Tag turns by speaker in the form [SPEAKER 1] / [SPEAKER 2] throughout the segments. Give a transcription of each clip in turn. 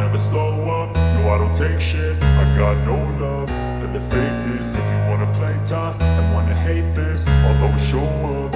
[SPEAKER 1] never slow up, no I don't take shit. I got no love for the fakeness. If you wanna play tough and wanna hate this, I'll always show up.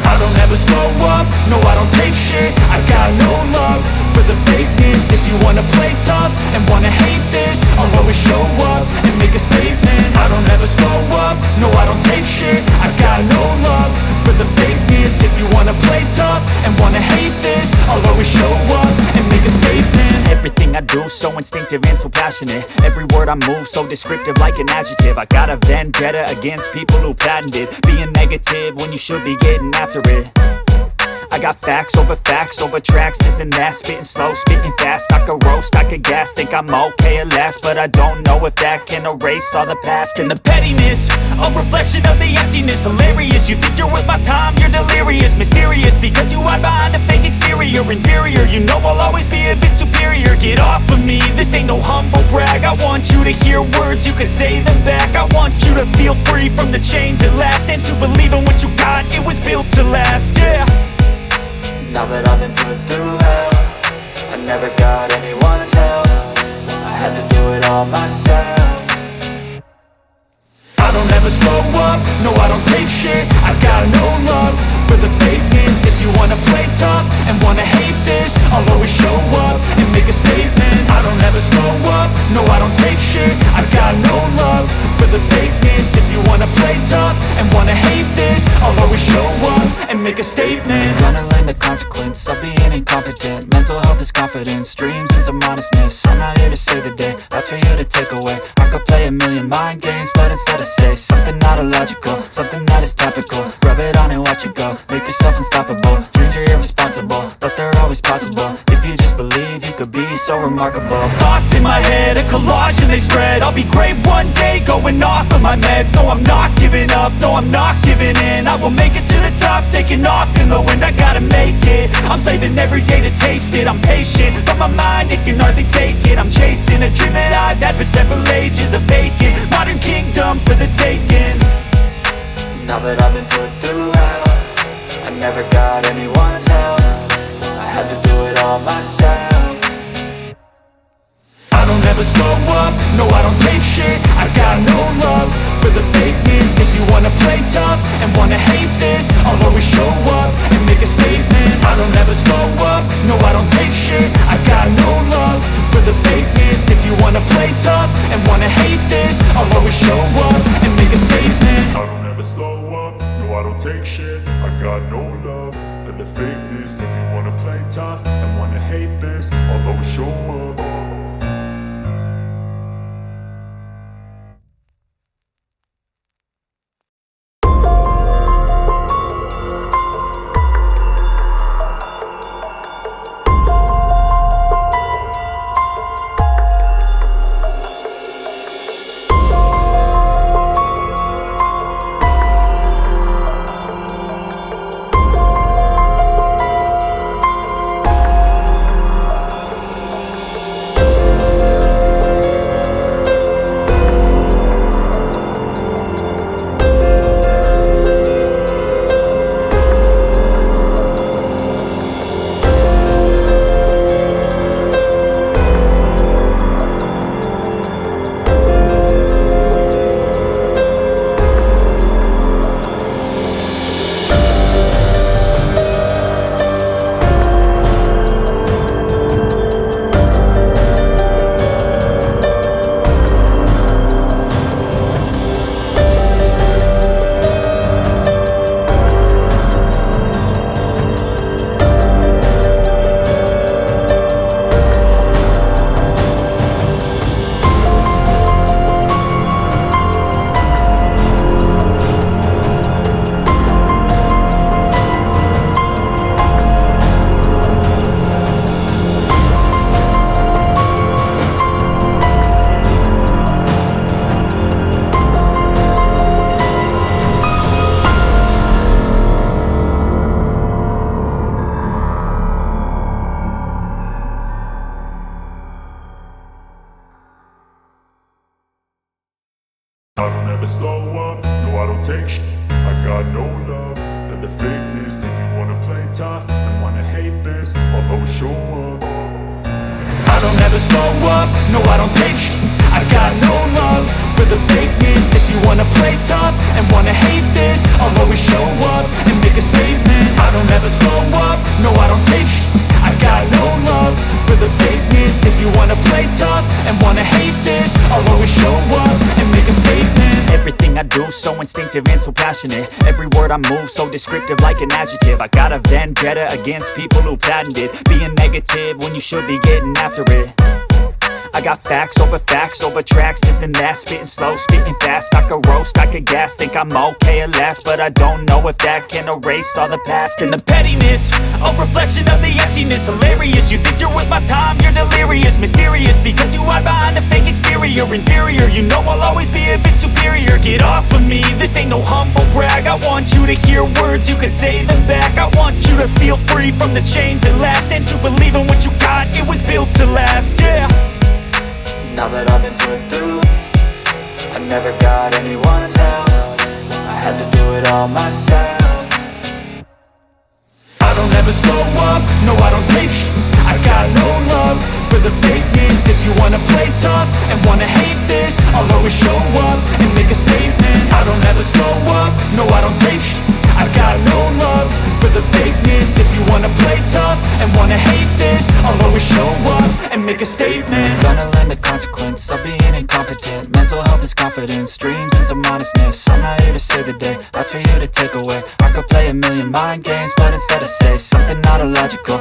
[SPEAKER 1] I don't ever slow up, no I don't take shit. I got no love for the fakeness. If you wanna play tough and wanna hate this, I'll always show up and make a statement. I don't ever slow up, no I don't take shit. I got no love for the fakeness. If you wanna play tough and wanna hate this, I'll always show up and make a statement.
[SPEAKER 2] Everything I do so instinctive and so passionate. Every word I move so descriptive like an adjective. I got a vendetta against people who patented being negative when you should be getting after it. I got facts over tracks, this and that. Spitting slow, spitting fast, I could roast, I could gas. Think I'm okay at last, but I don't know if that can erase all the past. And the pettiness, a reflection of the emptiness. Hilarious, you think you're worth my time, you're delirious. Mysterious, because you hide behind a fake exterior. Inferior, you know I'll always be a bit superior. Get off of me, this ain't no humble brag. I want you to hear words, you can say them back. I want you to feel free from the chains at last, and to believe in what you got, it was built to last, yeah.
[SPEAKER 3] Now that I've been put through hell, I never got anyone's help. I had to do it all myself.
[SPEAKER 1] I don't ever slow up, no I don't take shit. I got no love for the fakeness. If you wanna play tough and wanna hate this, I'll always show up and make a statement. I don't ever slow up, no I don't take shit. I got no love for the fakeness. If you wanna play tough and wanna hate this, I'll always show up and make a statement.
[SPEAKER 3] Gonna learn the consequence of being incompetent. Mental health is confidence, dreams and some honestness. I'm not here to save the day, that's for you to take away. I could play a million mind games, but instead I say something not illogical, something that is topical. Rub it on and watch it go, make yourself unstoppable. Dreams are irresponsible, but they're always possible. If you just believe, you could be so remarkable.
[SPEAKER 2] Thoughts in my head, a collage and they spread. I'll be great one day, going off of my meds. No, I'm not giving up, no, I'm not giving in. I will make it to the top, taking off in the wind. I gotta make it, I'm saving every day to taste it. I'm patient, but my mind, it can hardly take it. I'm chasing a dream that I've had for several ages. A vacant, modern kingdom for the taking.
[SPEAKER 3] Now that I've been put through hell, I never got anyone's help. I had to do it all myself.
[SPEAKER 1] I don't ever slow up, no I don't take shit. I got no love for the fakeness. If you wanna play tough and wanna hate this, I'll always show up and make a statement. I don't ever slow up, no I don't take shit. I got no love for the fakeness. If you wanna play tough and wanna hate this, I'll always show up and make a statement. I don't ever slow up, no I don't take shit. I got no love for the fakeness. If you wanna play tough and wanna hate this, I'll always show up. I don't ever slow up, no I don't take shit. I got no love for the fakeness. If you wanna play tough and wanna hate this, I'll always show up. I
[SPEAKER 2] don't ever slow up, no I don't take sh*t. I got no love for the fakeness. If you wanna play tough and wanna hate this, I'll always show up and make a statement. I don't ever slow up, no I don't take sh*t. I got no love for the fakeness. If you wanna play tough and wanna hate this, I'll always show up and make a statement. Everything I do so instinctive and so passionate. Every word I move so descriptive like an adjective. I got a vendetta against people who patented being negative when you should be getting after it. I got facts over tracks, this and that. Spitting slow, spitting fast. I could roast, I could gas. Think I'm okay at last, but I don't know if that can erase all the past. And the pettiness, a reflection of the emptiness. Hilarious, you think you're worth my time, you're delirious. Mysterious, because you hide behind a fake exterior. Inferior, you know I'll always be a bit superior. Get off of me, this ain't no humble brag. I want you to hear words, you can say them back. I want you to feel free from the chains that last, and to believe in what you got, it was built to last, yeah.
[SPEAKER 3] Now that I've been put through, I never got anyone's help. I had to do it all myself.
[SPEAKER 2] I don't ever slow up, no I don't take sh*t. I got no love for the fakeness. If you wanna play tough and wanna hate this, I'll always show up and make a statement. I don't ever slow up, no I don't take sh*t. I got no love for the fakeness. If you wanna play tough and wanna hate this, I'll always show up and make a statement.
[SPEAKER 3] Gonna learn the consequence of being incompetent. Mental health is confidence, dreams and some honestness. I'm not here to save the day, that's for you to take away. I could play a million mind games, but instead I say something not illogical.